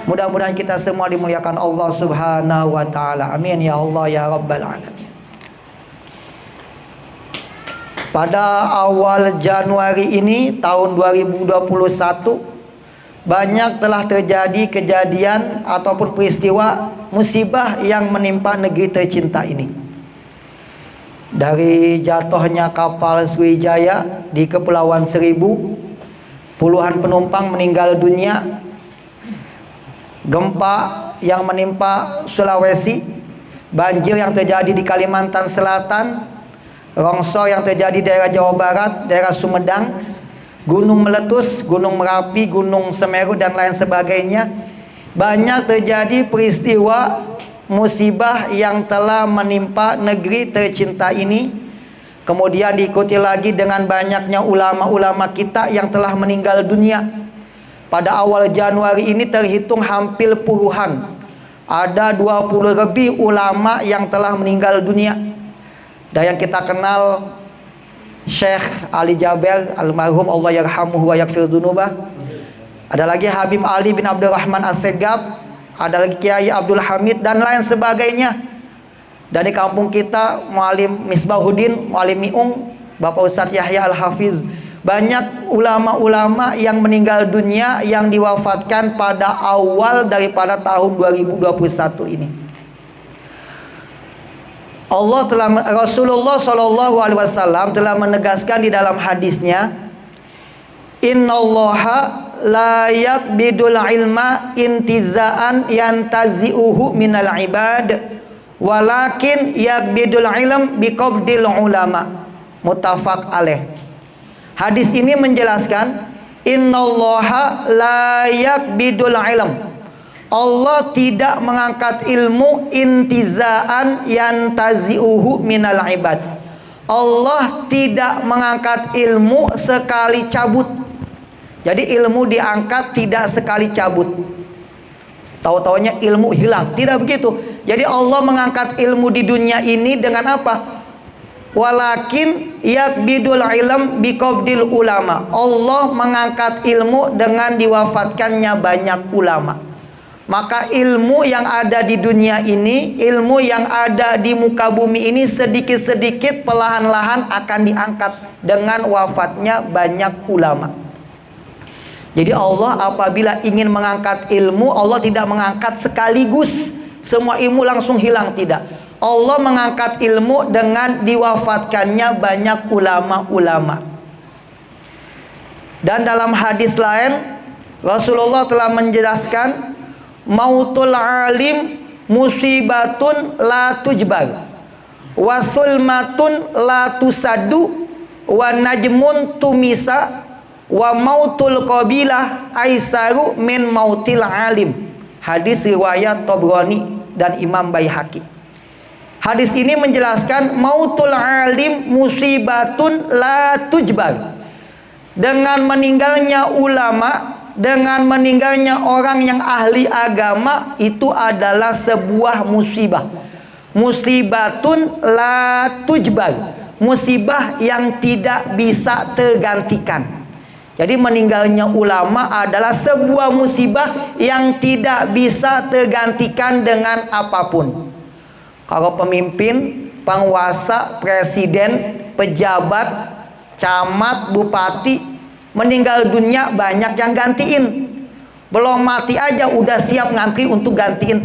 Mudah-mudahan kita semua dimuliakan Allah Subhanahu wa taala. Amin ya Allah ya rabbal alamin. Pada awal Januari ini tahun 2021 banyak telah terjadi kejadian ataupun peristiwa musibah yang menimpa negeri tercinta ini. Dari jatuhnya kapal Sriwijaya di Kepulauan Seribu, puluhan penumpang meninggal dunia. Gempa yang menimpa Sulawesi, banjir yang terjadi di Kalimantan Selatan, longsor yang terjadi di daerah Jawa Barat, daerah Sumedang, gunung meletus, gunung Merapi, gunung Semeru dan lain sebagainya. Banyak terjadi peristiwa musibah yang telah menimpa negeri tercinta ini. Kemudian diikuti lagi dengan banyaknya ulama-ulama kita yang telah meninggal dunia. Pada awal Januari ini terhitung hampir puluhan. Ada 20 lebih ulama yang telah meninggal dunia. Dan yang kita kenal Syekh Ali Jaber almarhum, Allah yarhamuhu wa yaghfir dzunubah. Ada lagi Habib Ali bin Abdurrahman As-Segaf, ada lagi Kiai Abdul Hamid dan lain sebagainya. Dan di kampung kita Mualim Misbahuddin, Mualim Miung, Bapak Ustadz Yahya Al-Hafiz. Banyak ulama-ulama yang meninggal dunia yang diwafatkan pada awal daripada tahun 2021 ini. Rasulullah Shallallahu Alaihi Wasallam telah menegaskan di dalam hadisnya, Innallaha la yaqbidul ilma intizaan yantazi'uhu minal ibad, walakin yaqbidul ilm biqabdil ulama. Muttafaq alaih. Hadis ini menjelaskan, Innallaha la yaqbidul ilm, Allah tidak mengangkat ilmu intizaan yantazi'uhu minal ibad. Allah tidak mengangkat ilmu sekali cabut. Jadi ilmu diangkat tidak sekali cabut. Tahu-taunya ilmu hilang. Tidak begitu. Jadi Allah mengangkat ilmu di dunia ini dengan apa? Walakin yakbidul ilm biqabdil ulama. Allah mengangkat ilmu dengan diwafatkannya banyak ulama. Maka ilmu yang ada di dunia ini, ilmu yang ada di muka bumi ini sedikit-sedikit perlahan-lahan akan diangkat dengan wafatnya banyak ulama. Jadi Allah apabila ingin mengangkat ilmu, Allah tidak mengangkat sekaligus semua ilmu langsung hilang, tidak. Allah mengangkat ilmu dengan diwafatkannya banyak ulama-ulama. Dan dalam hadis lain Rasulullah telah menjelaskan, mautul alim musibatun la tujbar, wa sulmatun la tusaddu, wa najmun tumisa, wa mautul qabilah aisaru min mautil alim. Hadis riwayat Tabrani dan Imam Baihaqi. Hadis ini menjelaskan mautul alim musibatun la tujbar. Dengan meninggalnya ulama, dengan meninggalnya orang yang ahli agama, itu adalah sebuah musibah. Musibatun la tujbar, musibah yang tidak bisa tergantikan. Jadi meninggalnya ulama adalah sebuah musibah yang tidak bisa tergantikan dengan apapun. Kalau pemimpin, penguasa, presiden, pejabat, camat, bupati meninggal dunia, banyak yang gantiin. Belum mati aja udah siap ngantri untuk gantiin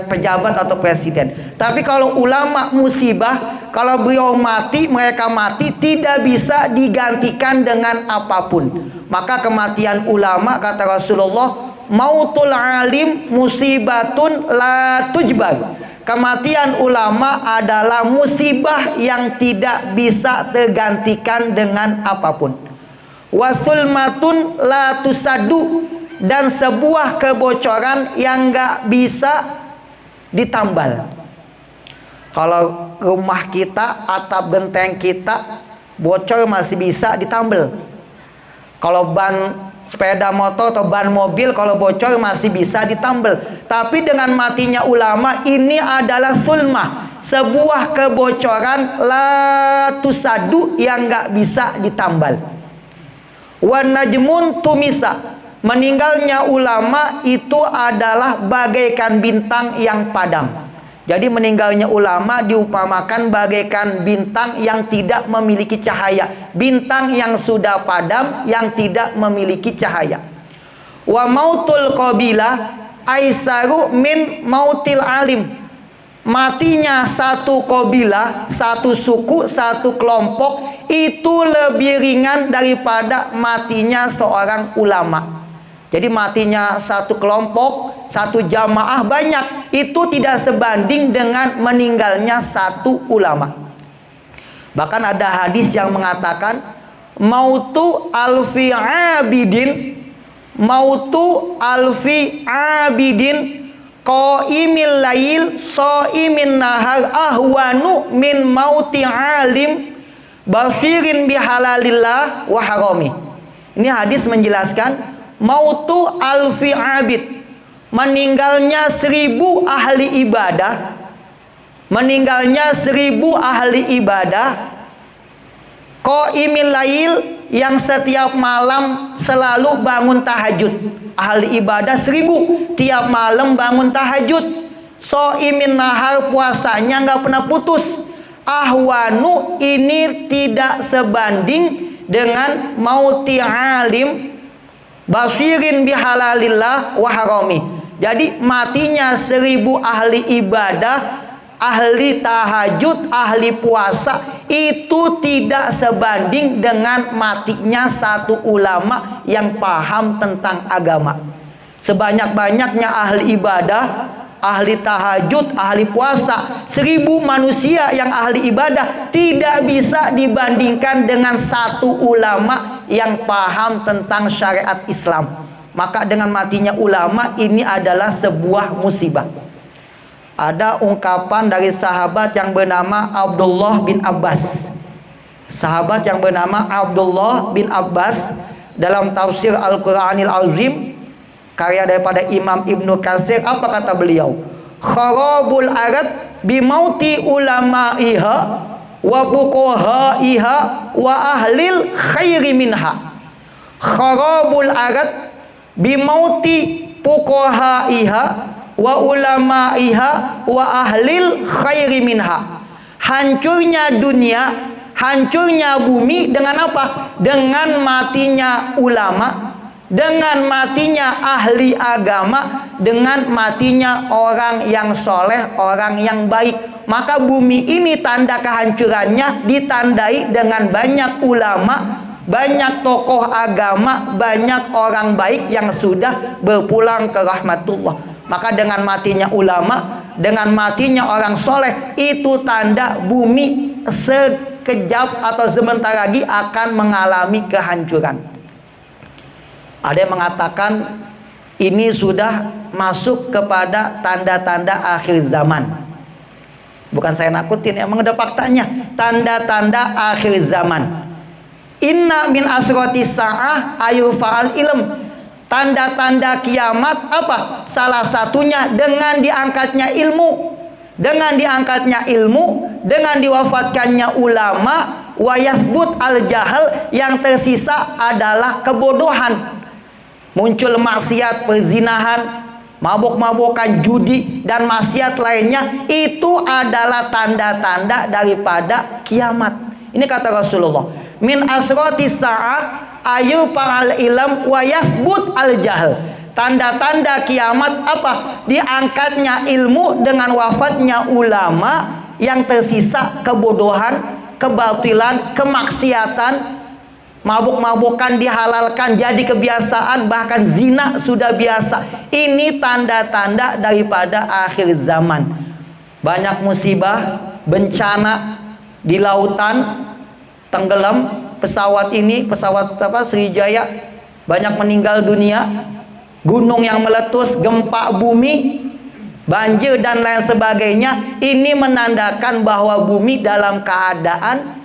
pejabat atau presiden. Tapi kalau ulama musibah, kalau beliau mati, mereka mati, tidak bisa digantikan dengan apapun. Maka kematian ulama, kata Rasulullah, mautul alim musibatun la tujbar. Kematian ulama adalah musibah yang tidak bisa tergantikan dengan apapun. Wasulmatun la tusadu, dan sebuah kebocoran yang gak bisa ditambal. Kalau rumah kita, atap genteng kita bocor masih bisa ditambal. Kalau ban sepeda motor atau ban mobil kalau bocor masih bisa ditambal. Tapi dengan matinya ulama, ini adalah sulmah, sebuah kebocoran la tusadu yang gak bisa ditambal. Wa najmun tumisa, meninggalnya ulama itu adalah bagaikan bintang yang padam. Jadi meninggalnya ulama diumpamakan bagaikan bintang yang tidak memiliki cahaya, bintang yang sudah padam, yang tidak memiliki cahaya. Wa mautul qabilah aisaru min mautil alim. Matinya satu qabilah, satu suku, satu kelompok itu lebih ringan daripada matinya seorang ulama. Jadi matinya satu kelompok, satu jamaah banyak, itu tidak sebanding dengan meninggalnya satu ulama. Bahkan ada hadis yang mengatakan mautu alfi abidin, mautu alfi abidin qaimil lail shaimin nahar ahwanu min mauti alim basirin bihalalillah wa harami. Ini hadis menjelaskan mautu alfi abid, meninggalnya 1000 ahli ibadah, meninggalnya 1000 ahli ibadah, qaimil lail, yang setiap malam selalu bangun tahajud. Ahli ibadah 1000 tiap malam bangun tahajud. Shaimin nahar, puasanya nggak pernah putus. Ahwanu, ini tidak sebanding dengan mauti alim basirin bihalalillah wa harami. Jadi matinya 1000 ahli ibadah, ahli tahajud, ahli puasa, itu tidak sebanding dengan matinya satu ulama yang paham tentang agama. Sebanyak-banyaknya ahli ibadah, ahli tahajud, ahli puasa, 1000 manusia yang ahli ibadah tidak bisa dibandingkan dengan satu ulama yang paham tentang syariat Islam. Maka dengan matinya ulama ini adalah sebuah musibah. Ada ungkapan dari sahabat yang bernama Abdullah bin Abbas. Sahabat yang bernama Abdullah bin Abbas dalam tafsir Al-Quranil Azim karya daripada Imam Ibnu Katsir, apa kata beliau? Kharabul arad bimauti ulama'iha wa fuqahaiha wa ahlil khairi minha. Kharabul arad bimauti fuqahaiha wa ulama'iha wa ahlil khairi minha. Hancurnya dunia, hancurnya bumi dengan apa? Dengan matinya ulama, dengan matinya ahli agama, dengan matinya orang yang soleh, orang yang baik. Maka bumi ini tanda kehancurannya ditandai dengan banyak ulama, banyak tokoh agama, banyak orang baik yang sudah berpulang ke rahmatullah. Maka dengan matinya ulama, dengan matinya orang soleh, itu tanda bumi sekejap atau sebentar lagi akan mengalami kehancuran. Ada yang mengatakan ini sudah masuk kepada tanda-tanda akhir zaman. Bukan saya nakutin, emang ada faktanya. Tanda-tanda akhir zaman. Inna min asroti sa'ah ayufa'al ilm. Tanda-tanda kiamat apa? Salah satunya dengan diangkatnya ilmu. Dengan diangkatnya ilmu, dengan diwafatkannya ulama, wa yasbut al-jahal, yang tersisa adalah kebodohan. Muncul maksiat, perzinahan, mabuk-mabukan, judi, dan maksiat lainnya. Itu adalah tanda-tanda daripada kiamat. Ini kata Rasulullah, min asroti sa'ah ayu pa'al ilm wa yasbut al-jahl. Tanda-tanda kiamat apa? Diangkatnya ilmu dengan wafatnya ulama, yang tersisa kebodohan, kebatilan, kemaksiatan. Mabuk-mabukan dihalalkan jadi kebiasaan, bahkan zina sudah biasa. Ini tanda-tanda daripada akhir zaman. Banyak musibah, bencana di lautan, tenggelam pesawat ini, pesawat Sriwijaya, banyak meninggal dunia. Gunung yang meletus, gempa bumi, banjir dan lain sebagainya. Ini menandakan bahwa bumi dalam keadaan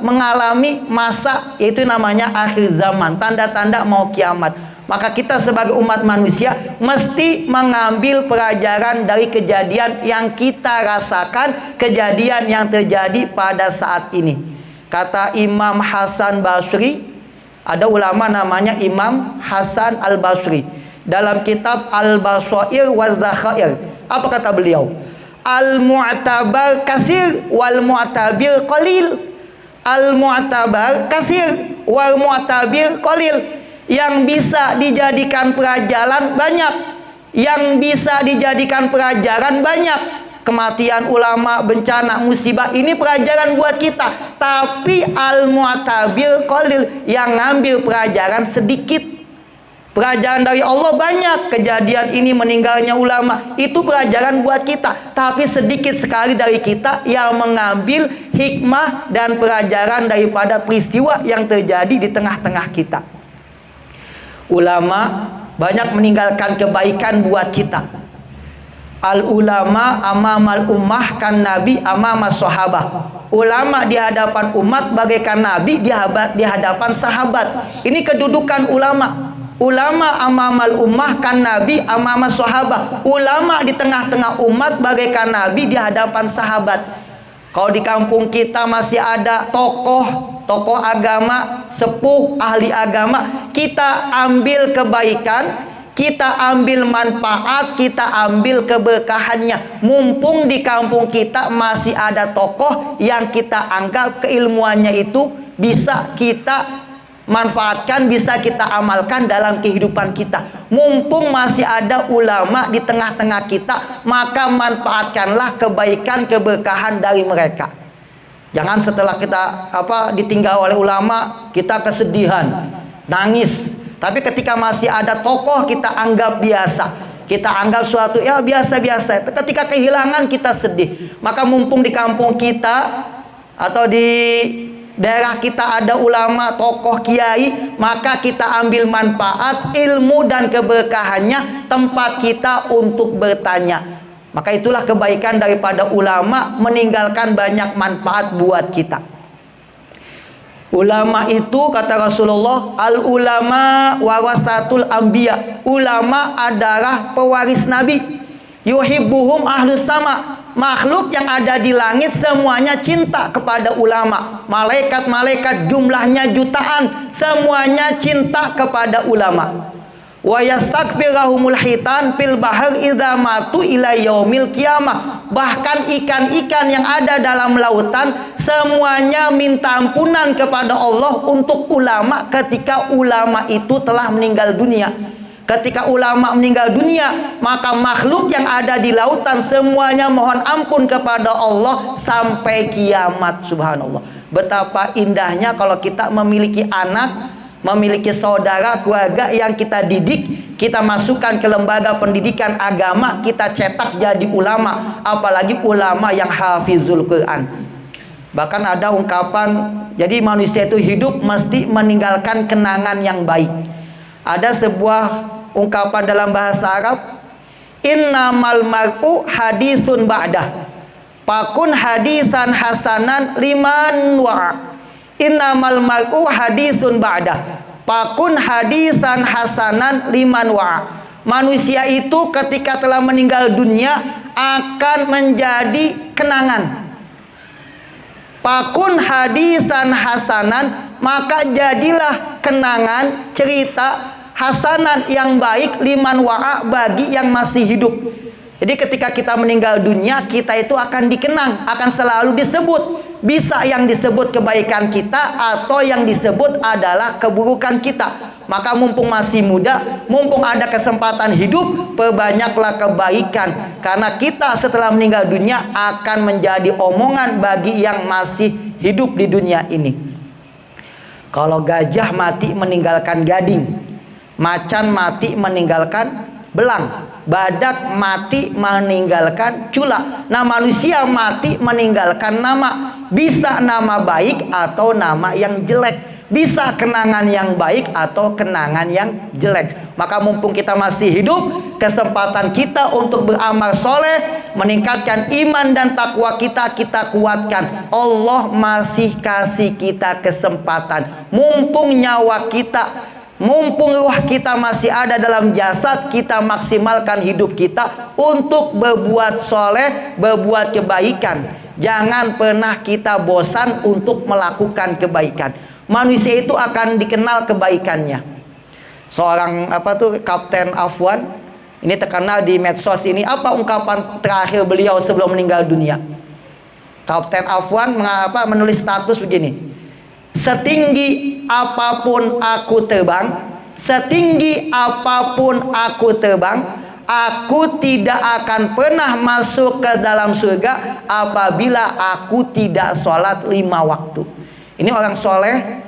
mengalami masa, yaitu namanya akhir zaman, tanda-tanda mau kiamat. Maka kita sebagai umat manusia mesti mengambil pelajaran dari kejadian yang kita rasakan, kejadian yang terjadi pada saat ini. Kata Imam Hasan Basri, Ada ulama namanya Imam Hasan Al-Basri. Dalam kitab Al-Basair wa Zakhair, apa kata beliau? Al-mu'tabar kasir wal mu'tabir qalil. Al-mu'tabar kasir wal mu'tabir qalil. Yang bisa dijadikan pelajaran banyak, yang bisa dijadikan pelajaran banyak. Kematian ulama, bencana, musibah, ini pelajaran buat kita. Tapi al-mu'tabir qalil, yang ngambil pelajaran sedikit. Pelajaran dari Allah banyak. Kejadian ini meninggalnya ulama, itu pelajaran buat kita. Tapi sedikit sekali dari kita yang mengambil hikmah dan pelajaran daripada peristiwa yang terjadi di tengah-tengah kita. Ulama banyak meninggalkan kebaikan buat kita. Al ulama amamal ummah kan nabi amamas sahabah. Ulama di hadapan umat bagaikan nabi di hadapan sahabat. Ini kedudukan ulama. Ulama amamal ummah kan nabi amamas sahabah. Ulama di tengah-tengah umat bagaikan nabi di hadapan sahabat. Kalau di kampung kita masih ada tokoh agama, sepuh, ahli agama, kita ambil kebaikan, kita ambil manfaat, kita ambil keberkahannya. Mumpung di kampung kita masih ada tokoh yang kita anggap keilmuannya itu bisa kita manfaatkan, bisa kita amalkan dalam kehidupan kita. Mumpung masih ada ulama di tengah-tengah kita, maka manfaatkanlah kebaikan, keberkahan dari mereka. Jangan setelah kita ditinggal oleh ulama, kita kesedihan, nangis. Tapi ketika masih ada tokoh, kita anggap biasa. Kita anggap suatu ya biasa-biasa. Ketika kehilangan kita sedih. Maka mumpung di kampung kita atau di daerah kita ada ulama, tokoh, kiai, maka kita ambil manfaat, ilmu dan keberkahannya, tempat kita untuk bertanya. Maka itulah kebaikan daripada ulama, meninggalkan banyak manfaat buat kita. Ulama itu kata Rasulullah, al ulama warasatul anbiya. Ulama adalah pewaris nabi. Yuhibbuhum ahlus sama. Makhluk yang ada di langit semuanya cinta kepada ulama. Malaikat-malaikat jumlahnya jutaan, semuanya cinta kepada ulama. Wa yastakbirahumul hitan fil bahr idza matu ila yaumil qiyamah. Bahkan ikan-ikan yang ada dalam lautan semuanya minta ampunan kepada Allah untuk ulama ketika ulama itu telah meninggal dunia. Ketika ulama meninggal dunia, maka makhluk yang ada di lautan semuanya mohon ampun kepada Allah sampai kiamat. Subhanallah. Betapa indahnya kalau kita memiliki anak, memiliki saudara, keluarga yang kita didik, kita masukkan ke lembaga pendidikan agama, kita cetak jadi ulama, apalagi ulama yang hafizul Quran. Bahkan ada ungkapan, jadi manusia itu hidup mesti meninggalkan kenangan yang baik. Ada sebuah ungkapan dalam bahasa Arab, innamal mar'u hadisun ba'dah fakun hadisan hasanan liman wa'a. Innamal mar'u hadisun ba'dah fakun hadisan hasanan liman wa'a. Manusia itu ketika telah meninggal dunia akan menjadi kenangan. Fakun hadisan hasanan, maka jadilah kenangan, cerita hasanan yang baik liman wa'a, bagi yang masih hidup. Jadi ketika kita meninggal dunia, kita itu akan dikenang, akan selalu disebut. Bisa yang disebut kebaikan kita atau yang disebut adalah keburukan kita. Maka mumpung masih muda, mumpung ada kesempatan hidup, perbanyaklah kebaikan. Karena kita setelah meninggal dunia akan menjadi omongan bagi yang masih hidup di dunia ini. Kalau gajah mati meninggalkan gading, macan mati meninggalkan belang, badak mati meninggalkan cula. Nah, manusia mati meninggalkan nama. Bisa nama baik atau nama yang jelek. Bisa kenangan yang baik atau kenangan yang jelek. Maka mumpung kita masih hidup, kesempatan kita untuk beramal soleh, meningkatkan iman dan takwa kita, kita kuatkan. Allah masih kasih kita kesempatan. Mumpung nyawa kita, mumpung ruh kita masih ada dalam jasad, kita maksimalkan hidup kita untuk berbuat soleh, berbuat kebaikan. Jangan pernah kita bosan untuk melakukan kebaikan. manusia itu akan dikenal kebaikannya. Seorang Kapten Afwan ini terkenal di medsos ini. Apa ungkapan terakhir beliau sebelum meninggal dunia? Kapten Afwan menulis status begini: setinggi apapun aku terbang, setinggi apapun aku terbang, aku tidak akan pernah masuk ke dalam surga apabila aku tidak sholat 5 waktu. Ini orang soleh,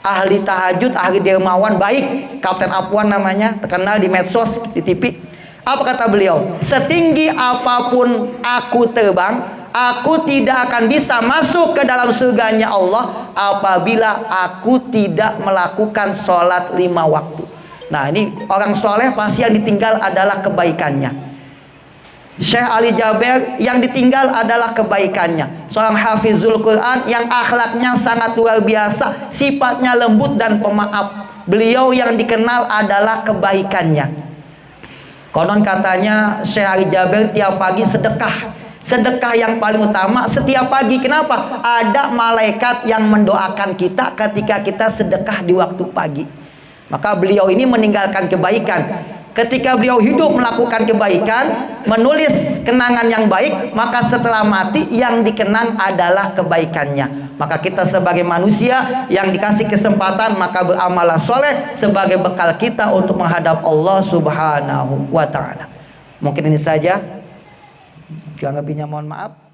ahli tahajud, ahli dermawan, baik. Kapten Afwan namanya, terkenal di medsos, di TV. Apa kata beliau? Setinggi apapun aku terbang, aku tidak akan bisa masuk ke dalam surganya Allah apabila aku tidak melakukan sholat 5 waktu. Nah, ini orang soleh pasti yang ditinggal adalah kebaikannya. Syekh Ali Jaber yang ditinggal adalah kebaikannya. Seorang hafizul Quran yang akhlaknya sangat luar biasa, sifatnya lembut dan pemaaf. Beliau yang dikenal adalah kebaikannya. Konon katanya Syekh Ali Jaber tiap pagi sedekah. Sedekah yang paling utama setiap pagi. Kenapa? Ada malaikat yang mendoakan kita ketika kita sedekah di waktu pagi. Maka beliau ini meninggalkan kebaikan. Ketika beliau hidup melakukan kebaikan, menulis kenangan yang baik, maka setelah mati yang dikenang adalah kebaikannya. Maka kita sebagai manusia yang dikasih kesempatan, maka beramallah soleh sebagai bekal kita untuk menghadap Allah Subhanahu wa ta'ala. Mungkin ini saja, kurang lebihnya mohon maaf.